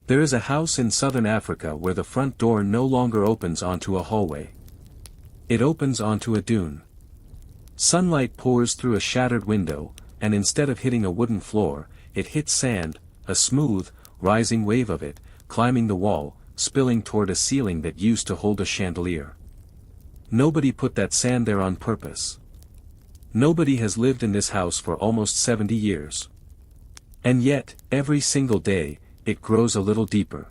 There is a house in southern Africa where the front door no longer opens onto a hallway. It opens onto a dune. Sunlight pours through a shattered window, and instead of hitting a wooden floor, it hits sand, a smooth, rising wave of it, climbing the wall, spilling toward a ceiling that used to hold a chandelier. Nobody put that sand there on purpose. Nobody has lived in this house for almost 70 years. And yet, every single day, it grows a little deeper.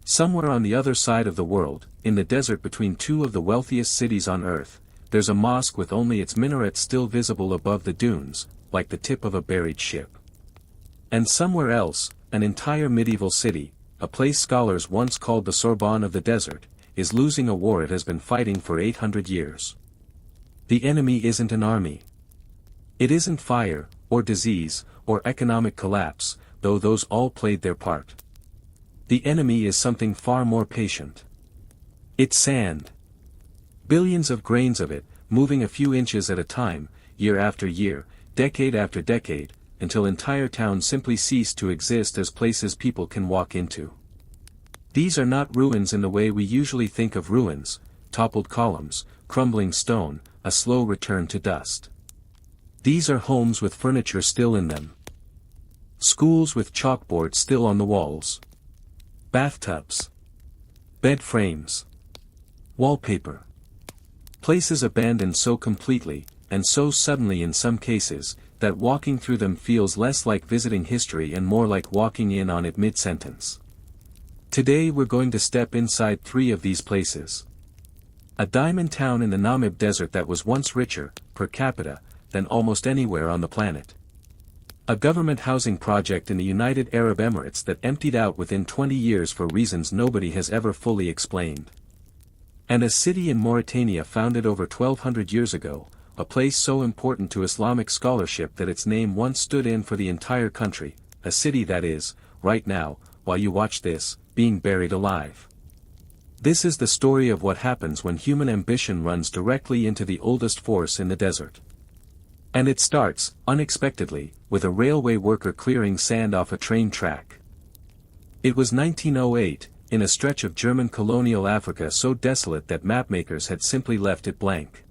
Somewhere on the other side of the world, in the desert between two of the wealthiest cities on earth, there's a mosque with only its minaret still visible above the dunes, like the tip of a buried ship. And somewhere else, an entire medieval city, a place scholars once called the Sorbonne of the desert, is losing a war it has been fighting for 800 years. The enemy isn't an army. It isn't fire, or disease, or economic collapse, though those all played their part. The enemy is something far more patient. It's sand. Billions of grains of it, moving a few inches at a time, year after year, decade after decade, until entire towns simply cease to exist as places people can walk into. These are not ruins in the way we usually think of ruins, toppled columns, crumbling stone, a slow return to dust. These are homes with furniture still in them. Schools with chalkboards still on the walls. Bathtubs. Bed frames. Wallpaper. Places abandoned so completely, and so suddenly in some cases, that walking through them feels less like visiting history and more like walking in on it mid-sentence. Today we're going to step inside 3 of these places. A diamond town in the Namib desert that was once richer, per capita, than almost anywhere on the planet. A government housing project in the United Arab Emirates that emptied out within 20 years for reasons nobody has ever fully explained. And a city in Mauritania founded over 1200 years ago, a place so important to Islamic scholarship that its name once stood in for the entire country, a city that is, right now, while you watch this, being buried alive. This is the story of what happens when human ambition runs directly into the oldest force in the desert. And it starts, unexpectedly, with a railway worker clearing sand off a train track. It was 1908, in a stretch of German colonial Africa so desolate that mapmakers had simply left it blank.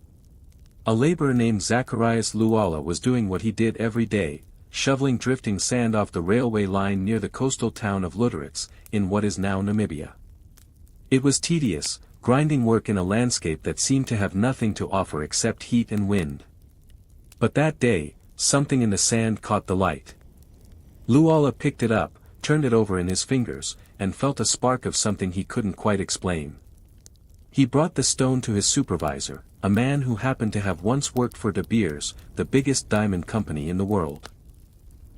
A laborer named Zacharias Luala was doing what he did every day, shoveling drifting sand off the railway line near the coastal town of Lüderitz, in what is now Namibia. It was tedious, grinding work in a landscape that seemed to have nothing to offer except heat and wind. But that day, something in the sand caught the light. Luala picked it up, turned it over in his fingers, and felt a spark of something he couldn't quite explain. He brought the stone to his supervisor, a man who happened to have once worked for De Beers, the biggest diamond company in the world.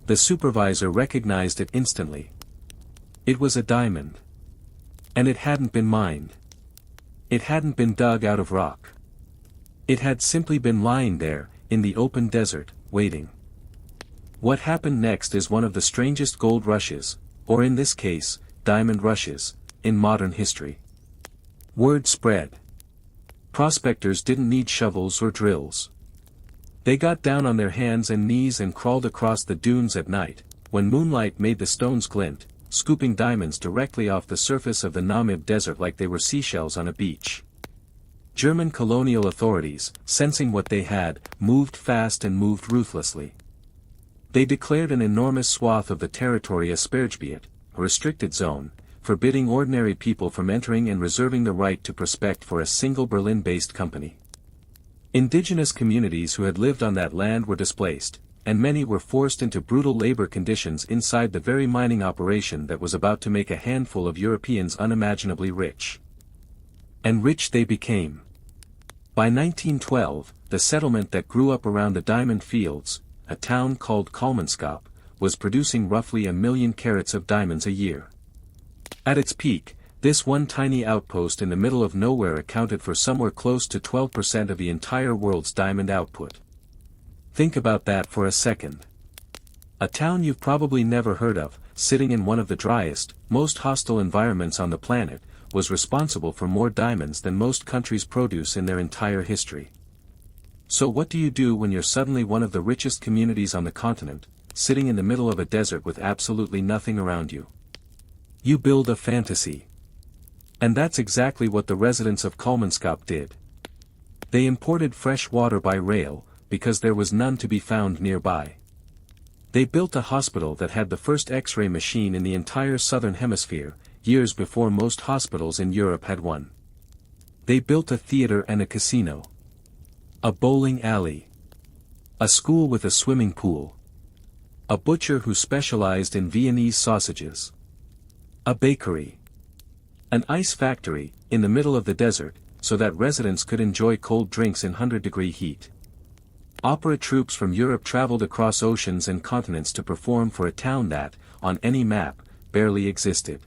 The supervisor recognized it instantly. It was a diamond. And it hadn't been mined. It hadn't been dug out of rock. It had simply been lying there, in the open desert, waiting. What happened next is one of the strangest gold rushes, or in this case, diamond rushes, in modern history. Word spread. Prospectors didn't need shovels or drills. They got down on their hands and knees and crawled across the dunes at night, when moonlight made the stones glint, scooping diamonds directly off the surface of the Namib desert like they were seashells on a beach. German colonial authorities, sensing what they had, moved fast and moved ruthlessly. They declared an enormous swath of the territory a Sperrgebied, a restricted zone, forbidding ordinary people from entering and reserving the right to prospect for a single Berlin-based company. Indigenous communities who had lived on that land were displaced, and many were forced into brutal labor conditions inside the very mining operation that was about to make a handful of Europeans unimaginably rich. And rich they became. By 1912, the settlement that grew up around the diamond fields, a town called Kolmanskop, was producing roughly 1 million carats of diamonds a year. At its peak, this one tiny outpost in the middle of nowhere accounted for somewhere close to 12% of the entire world's diamond output. Think about that for a second. A town you've probably never heard of, sitting in one of the driest, most hostile environments on the planet, was responsible for more diamonds than most countries' produce in their entire history. So what do you do when you're suddenly one of the richest communities on the continent, sitting in the middle of a desert with absolutely nothing around you? You build a fantasy. And that's exactly what the residents of Kolmanskop did. They imported fresh water by rail, because there was none to be found nearby. They built a hospital that had the first X-ray machine in the entire Southern Hemisphere, years before most hospitals in Europe had one. They built a theater and a casino. A bowling alley. A school with a swimming pool. A butcher who specialized in Viennese sausages. A bakery. An ice factory, in the middle of the desert, so that residents could enjoy cold drinks in 100-degree heat. Opera troupes from Europe traveled across oceans and continents to perform for a town that, on any map, barely existed.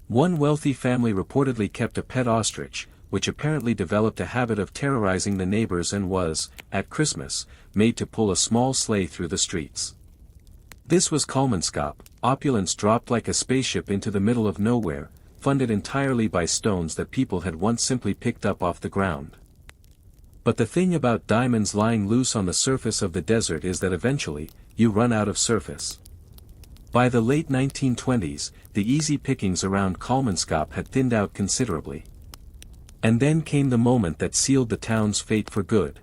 One wealthy family reportedly kept a pet ostrich, which apparently developed a habit of terrorizing the neighbors and was, at Christmas, made to pull a small sleigh through the streets. This was Kolmanskop, opulence dropped like a spaceship into the middle of nowhere, funded entirely by stones that people had once simply picked up off the ground. But the thing about diamonds lying loose on the surface of the desert is that eventually, you run out of surface. By the late 1920s, the easy pickings around Kolmanskop had thinned out considerably. And then came the moment that sealed the town's fate for good.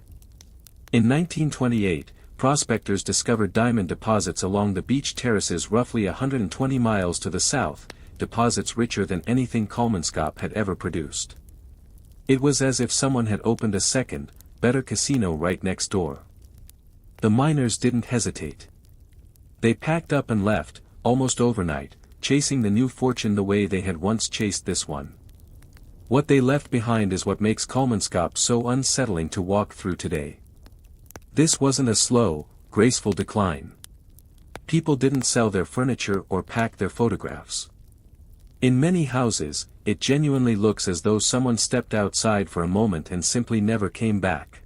In 1928, prospectors discovered diamond deposits along the beach terraces roughly 120 miles to the south, deposits richer than anything Kolmanskop had ever produced. It was as if someone had opened a second, better casino right next door. The miners didn't hesitate. They packed up and left, almost overnight, chasing the new fortune the way they had once chased this one. What they left behind is what makes Kolmanskop so unsettling to walk through today. This wasn't a slow, graceful decline. People didn't sell their furniture or pack their photographs. In many houses, it genuinely looks as though someone stepped outside for a moment and simply never came back.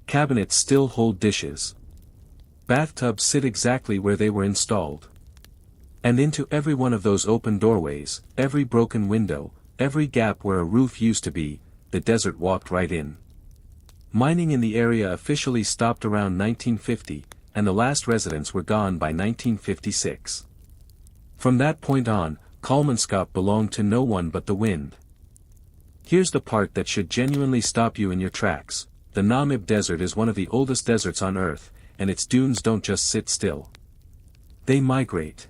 Cabinets still hold dishes. Bathtubs sit exactly where they were installed. And into every one of those open doorways, every broken window, every gap where a roof used to be, the desert walked right in. Mining in the area officially stopped around 1950, and the last residents were gone by 1956. From that point on, Kolmanskop belonged to no one but the wind. Here's the part that should genuinely stop you in your tracks. The Namib Desert is one of the oldest deserts on Earth, and its dunes don't just sit still. They migrate.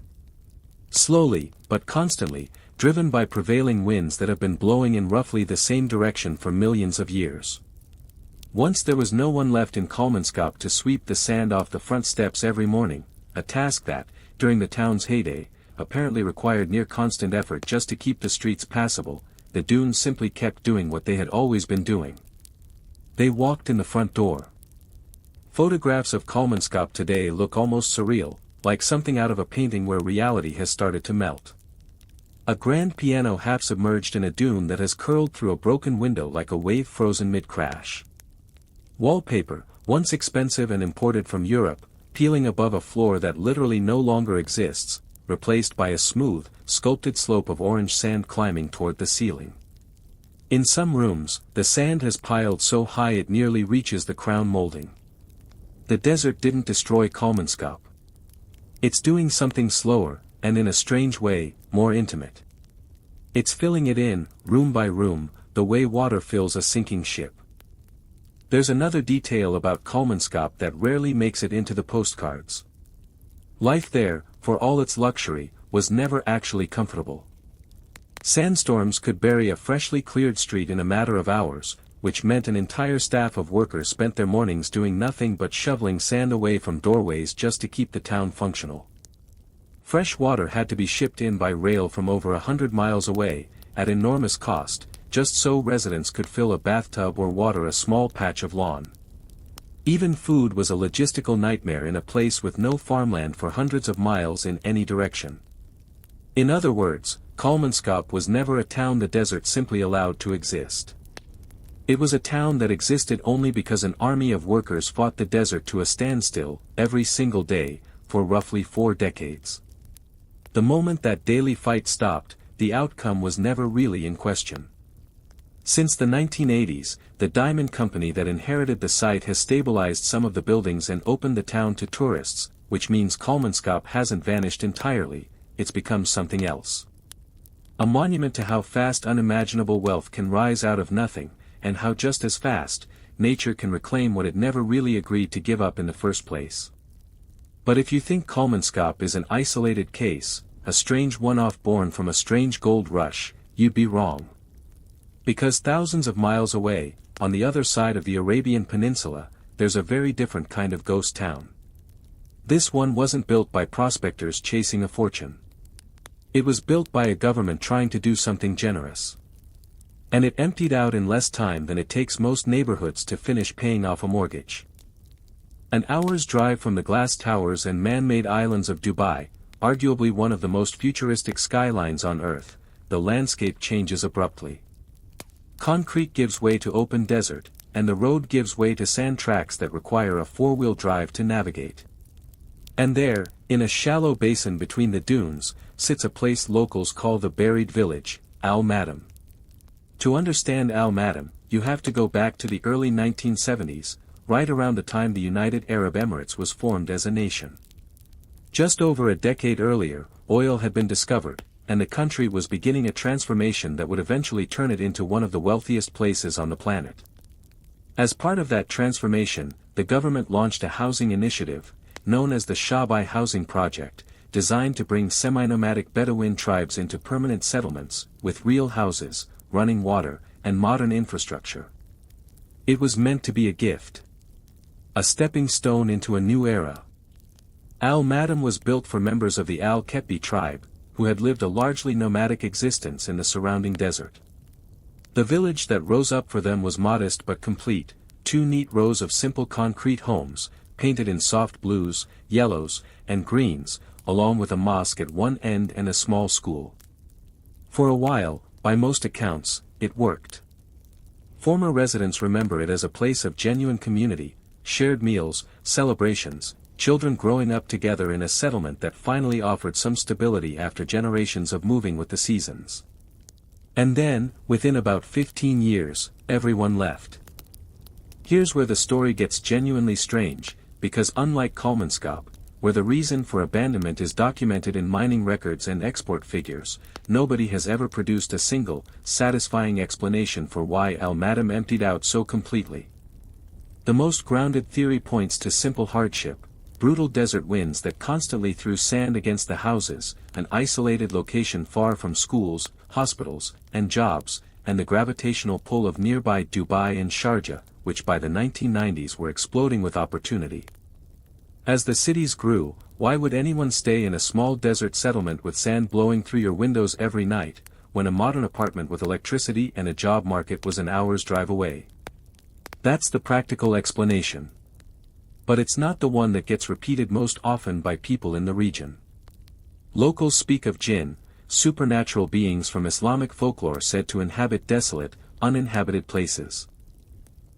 Slowly, but constantly, driven by prevailing winds that have been blowing in roughly the same direction for millions of years. Once there was no one left in Kolmanskop to sweep the sand off the front steps every morning, a task that, during the town's heyday, apparently required near constant effort just to keep the streets passable. The dunes simply kept doing what they had always been doing. They walked in the front door. Photographs of Kolmanskop today look almost surreal, like something out of a painting where reality has started to melt. A grand piano half submerged in a dune that has curled through a broken window like a wave frozen mid-crash. Wallpaper, once expensive and imported from Europe, peeling above a floor that literally no longer exists, replaced by a smooth, sculpted slope of orange sand climbing toward the ceiling. In some rooms, the sand has piled so high it nearly reaches the crown molding. The desert didn't destroy Kolmanskop. It's doing something slower, and in a strange way, more intimate. It's filling it in, room by room, the way water fills a sinking ship. There's another detail about Kolmanskop that rarely makes it into the postcards. Life there, for all its luxury, was never actually comfortable. Sandstorms could bury a freshly cleared street in a matter of hours, which meant an entire staff of workers spent their mornings doing nothing but shoveling sand away from doorways just to keep the town functional. Fresh water had to be shipped in by rail from over 100 miles away, at enormous cost, just so residents could fill a bathtub or water a small patch of lawn. Even food was a logistical nightmare in a place with no farmland for hundreds of miles in any direction. In other words, Kolmanskop was never a town the desert simply allowed to exist. It was a town that existed only because an army of workers fought the desert to a standstill, every single day, for roughly 4 decades. The moment that daily fight stopped, the outcome was never really in question. Since the 1980s, the diamond company that inherited the site has stabilized some of the buildings and opened the town to tourists, which means Kolmanskop hasn't vanished entirely, it's become something else. A monument to how fast unimaginable wealth can rise out of nothing, and how just as fast, nature can reclaim what it never really agreed to give up in the first place. But if you think Kolmanskop is an isolated case, a strange one-off born from a strange gold rush, you'd be wrong. Because thousands of miles away, on the other side of the Arabian Peninsula, there's a very different kind of ghost town. This one wasn't built by prospectors chasing a fortune. It was built by a government trying to do something generous. And it emptied out in less time than it takes most neighborhoods to finish paying off a mortgage. An hour's drive from the glass towers and man-made islands of Dubai, arguably one of the most futuristic skylines on Earth, the landscape changes abruptly. Concrete gives way to open desert, and the road gives way to sand tracks that require a four-wheel drive to navigate. And there, in a shallow basin between the dunes, sits a place locals call the buried village, Al Madam. To understand Al Madam, you have to go back to the early 1970s, right around the time the United Arab Emirates was formed as a nation. Just over a decade earlier, oil had been discovered, and the country was beginning a transformation that would eventually turn it into one of the wealthiest places on the planet. As part of that transformation, the government launched a housing initiative, known as the Shabai Housing Project, designed to bring semi-nomadic Bedouin tribes into permanent settlements, with real houses, running water, and modern infrastructure. It was meant to be a gift. A stepping stone into a new era. Al Madam was built for members of the Al-Kepi tribe, who had lived a largely nomadic existence in the surrounding desert. The village that rose up for them was modest but complete, 2 neat rows of simple concrete homes, painted in soft blues, yellows, and greens, along with a mosque at one end and a small school. For a while, by most accounts, it worked. Former residents remember it as a place of genuine community, shared meals, celebrations, children growing up together in a settlement that finally offered some stability after generations of moving with the seasons. And then, within about 15 years, everyone left. Here's where the story gets genuinely strange, because unlike Kolmanskop, where the reason for abandonment is documented in mining records and export figures, nobody has ever produced a single, satisfying explanation for why Al Madam emptied out so completely. The most grounded theory points to simple hardship, brutal desert winds that constantly threw sand against the houses, an isolated location far from schools, hospitals, and jobs, and the gravitational pull of nearby Dubai and Sharjah, which by the 1990s were exploding with opportunity. As the cities grew, why would anyone stay in a small desert settlement with sand blowing through your windows every night, when a modern apartment with electricity and a job market was an hour's drive away? That's the practical explanation. But it's not the one that gets repeated most often by people in the region. Locals speak of jinn, supernatural beings from Islamic folklore said to inhabit desolate, uninhabited places.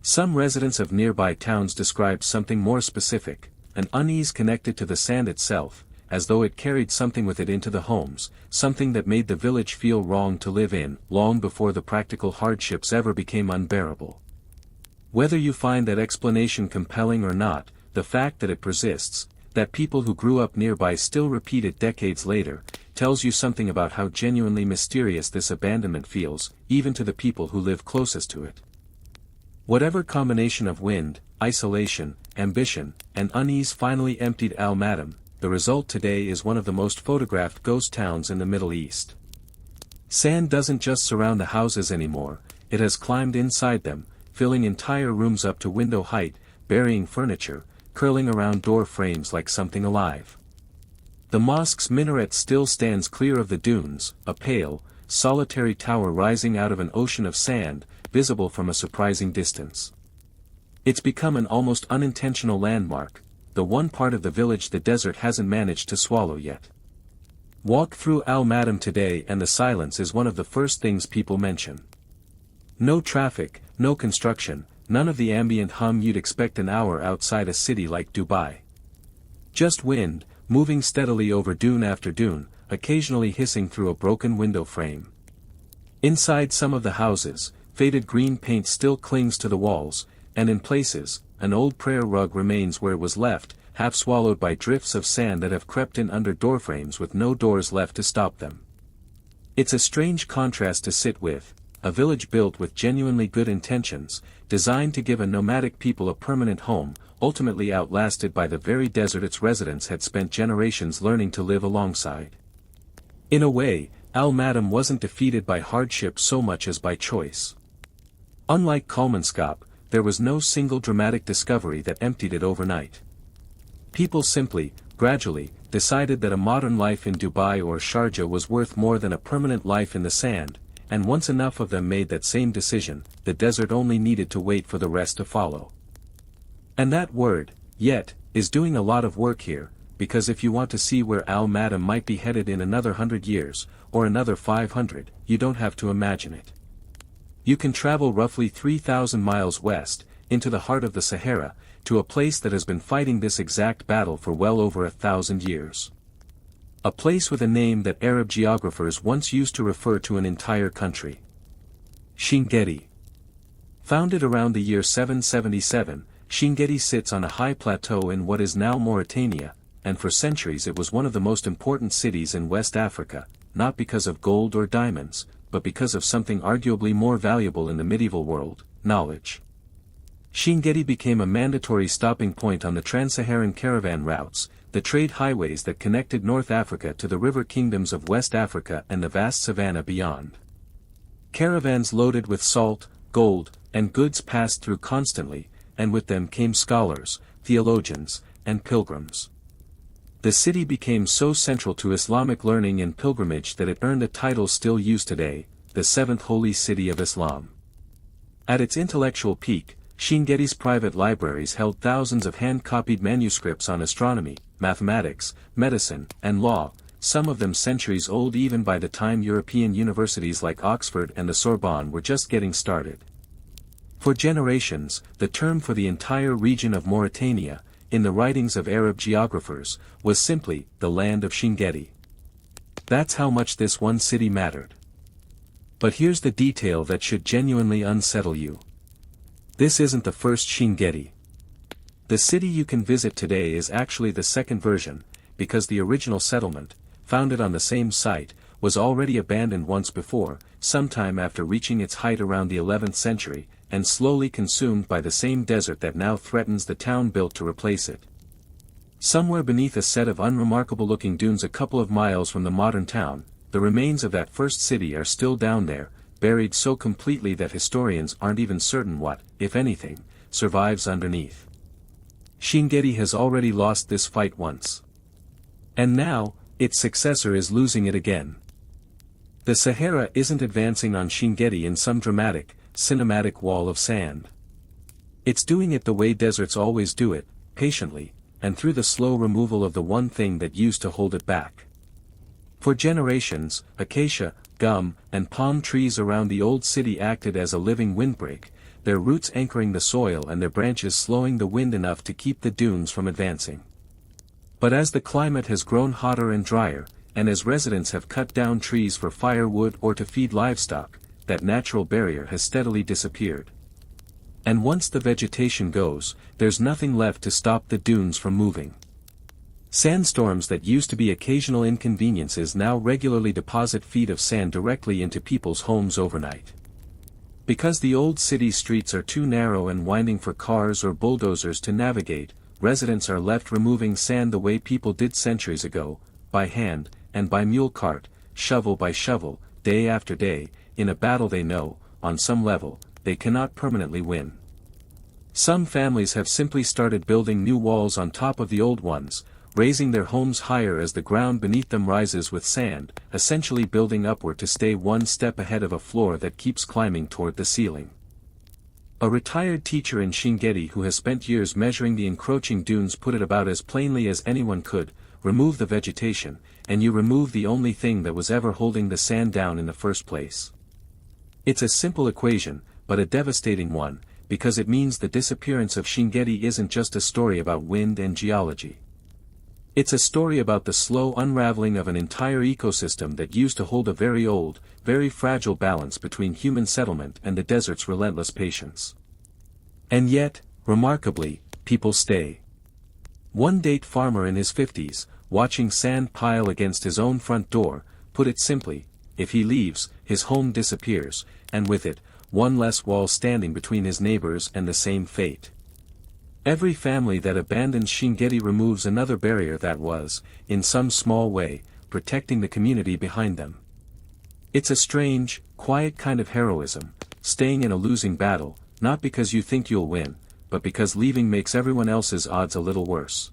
Some residents of nearby towns describe something more specific, an unease connected to the sand itself, as though it carried something with it into the homes, something that made the village feel wrong to live in, long before the practical hardships ever became unbearable. Whether you find that explanation compelling or not, the fact that it persists, that people who grew up nearby still repeat it decades later, tells you something about how genuinely mysterious this abandonment feels, even to the people who live closest to it. Whatever combination of wind, isolation, ambition, and unease finally emptied Al Madam, the result today is one of the most photographed ghost towns in the Middle East. Sand doesn't just surround the houses anymore, it has climbed inside them, filling entire rooms up to window height, burying furniture, curling around door frames like something alive. The mosque's minaret still stands clear of the dunes, a pale, solitary tower rising out of an ocean of sand, visible from a surprising distance. It's become an almost unintentional landmark, the one part of the village the desert hasn't managed to swallow yet. Walk through Al Madam today and the silence is one of the first things people mention. No traffic, no construction, none of the ambient hum you'd expect an hour outside a city like Dubai. Just wind, moving steadily over dune after dune, occasionally hissing through a broken window frame. Inside some of the houses, faded green paint still clings to the walls, and in places, an old prayer rug remains where it was left, half swallowed by drifts of sand that have crept in under doorframes with no doors left to stop them. It's a strange contrast to sit with, a village built with genuinely good intentions, designed to give a nomadic people a permanent home, ultimately outlasted by the very desert its residents had spent generations learning to live alongside. In a way, Al-Madam wasn't defeated by hardship so much as by choice. Unlike Kolmanskop, there was no single dramatic discovery that emptied it overnight. People simply, gradually, decided that a modern life in Dubai or Sharjah was worth more than a permanent life in the sand, and once enough of them made that same decision, the desert only needed to wait for the rest to follow. And that word, yet, is doing a lot of work here, because if you want to see where Al-Madam might be headed in another 100 years, or another 500, you don't have to imagine it. You can travel roughly 3,000 miles west, into the heart of the Sahara, to a place that has been fighting this exact battle for well over 1,000 years. A place with a name that Arab geographers once used to refer to an entire country. Chinguetti. Founded around the year 777, Chinguetti sits on a high plateau in what is now Mauritania, and for centuries it was one of the most important cities in West Africa, not because of gold or diamonds, but because of something arguably more valuable in the medieval world, knowledge. Chinguetti became a mandatory stopping point on the trans-Saharan caravan routes, the trade highways that connected North Africa to the river kingdoms of West Africa and the vast savanna beyond. Caravans loaded with salt, gold, and goods passed through constantly, and with them came scholars, theologians, and pilgrims. The city became so central to Islamic learning and pilgrimage that it earned a title still used today, the seventh holy city of Islam. At its intellectual peak, Chinguetti's private libraries held thousands of hand-copied manuscripts on astronomy, mathematics, medicine, and law, some of them centuries old even by the time European universities like Oxford and the Sorbonne were just getting started. For generations, the term for the entire region of Mauritania, in the writings of Arab geographers, was simply the land of Chinguetti. That's how much this one city mattered. But here's the detail that should genuinely unsettle you. This isn't the first Chinguetti. The city you can visit today is actually the second version, because the original settlement, founded on the same site, was already abandoned once before, sometime after reaching its height around the 11th century, and slowly consumed by the same desert that now threatens the town built to replace it. Somewhere beneath a set of unremarkable-looking dunes a couple of miles from the modern town, the remains of that first city are still down there, buried so completely that historians aren't even certain what, if anything, survives underneath. Chinguetti has already lost this fight once. And now, its successor is losing it again. The Sahara isn't advancing on Chinguetti in some dramatic, cinematic wall of sand. It's doing it the way deserts always do it, patiently, and through the slow removal of the one thing that used to hold it back. For generations, acacia, gum, and palm trees around the old city acted as a living windbreak, their roots anchoring the soil and their branches slowing the wind enough to keep the dunes from advancing. But as the climate has grown hotter and drier, and as residents have cut down trees for firewood or to feed livestock, that natural barrier has steadily disappeared. And once the vegetation goes, there's nothing left to stop the dunes from moving. Sandstorms that used to be occasional inconveniences now regularly deposit feet of sand directly into people's homes overnight. Because the old city streets are too narrow and winding for cars or bulldozers to navigate, residents are left removing sand the way people did centuries ago, by hand, and by mule cart, shovel by shovel, day after day, in a battle they know, on some level, they cannot permanently win. Some families have simply started building new walls on top of the old ones, raising their homes higher as the ground beneath them rises with sand, essentially building upward to stay one step ahead of a floor that keeps climbing toward the ceiling. A retired teacher in Chinguetti who has spent years measuring the encroaching dunes put it about as plainly as anyone could: remove the vegetation, and you remove the only thing that was ever holding the sand down in the first place. It's a simple equation, but a devastating one, because it means the disappearance of Chinguetti isn't just a story about wind and geology. It's a story about the slow unraveling of an entire ecosystem that used to hold a very old, very fragile balance between human settlement and the desert's relentless patience. And yet, remarkably, people stay. One date farmer in his 50s, watching sand pile against his own front door, put it simply: if he leaves, his home disappears, and with it, one less wall standing between his neighbors and the same fate. Every family that abandons Chinguetti removes another barrier that was, in some small way, protecting the community behind them. It's a strange, quiet kind of heroism, staying in a losing battle, not because you think you'll win, but because leaving makes everyone else's odds a little worse.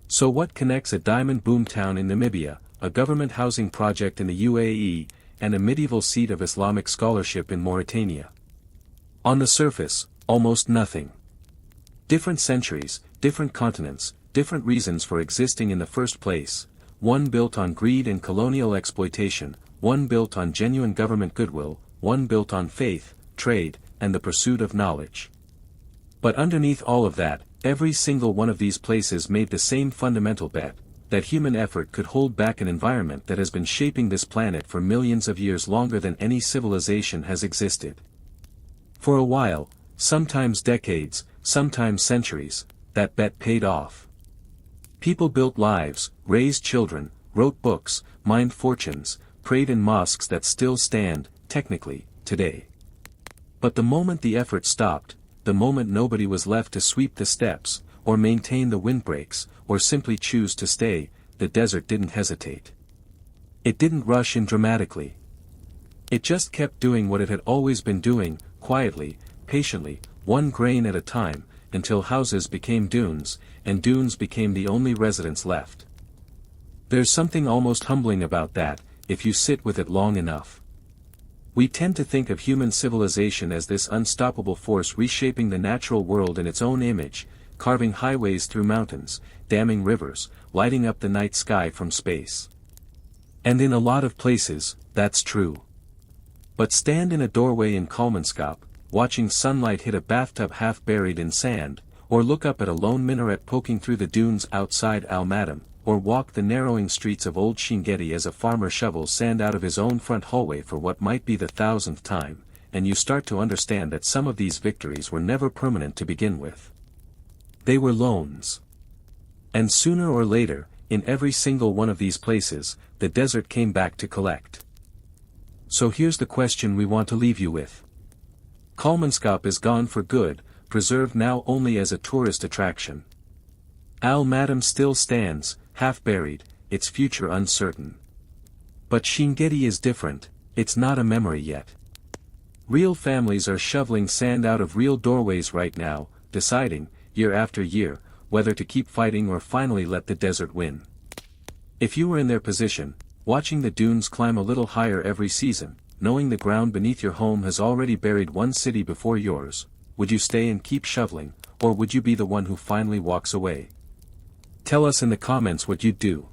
So what connects a diamond boomtown in Namibia, a government housing project in the UAE, and a medieval seat of Islamic scholarship in Mauritania? On the surface, almost nothing. Different centuries, different continents, different reasons for existing in the first place, one built on greed and colonial exploitation, one built on genuine government goodwill, one built on faith, trade, and the pursuit of knowledge. But underneath all of that, every single one of these places made the same fundamental bet, that human effort could hold back an environment that has been shaping this planet for millions of years longer than any civilization has existed. For a while, sometimes decades, sometimes centuries, that bet paid off. People built lives, raised children, wrote books, mined fortunes, prayed in mosques that still stand, technically, today. But the moment the effort stopped, the moment nobody was left to sweep the steps, or maintain the windbreaks, or simply choose to stay, the desert didn't hesitate. It didn't rush in dramatically. It just kept doing what it had always been doing, quietly, patiently, one grain at a time, until houses became dunes, and dunes became the only residents left. There's something almost humbling about that, if you sit with it long enough. We tend to think of human civilization as this unstoppable force reshaping the natural world in its own image, carving highways through mountains, damming rivers, lighting up the night sky from space. And in a lot of places, that's true. But stand in a doorway in Kolmanskop, watching sunlight hit a bathtub half buried in sand, or look up at a lone minaret poking through the dunes outside Al-Madam, or walk the narrowing streets of old Chinguetti as a farmer shovels sand out of his own front hallway for what might be the 1000th time, and you start to understand that some of these victories were never permanent to begin with. They were loans. And sooner or later, in every single one of these places, the desert came back to collect. So here's the question we want to leave you with. Kolmanskop is gone for good, preserved now only as a tourist attraction. Al-Madam still stands, half-buried, its future uncertain. But Chinguetti is different, it's not a memory yet. Real families are shoveling sand out of real doorways right now, deciding, year after year, whether to keep fighting or finally let the desert win. If you were in their position, watching the dunes climb a little higher every season, knowing the ground beneath your home has already buried one city before yours, would you stay and keep shoveling, or would you be the one who finally walks away? Tell us in the comments what you'd do.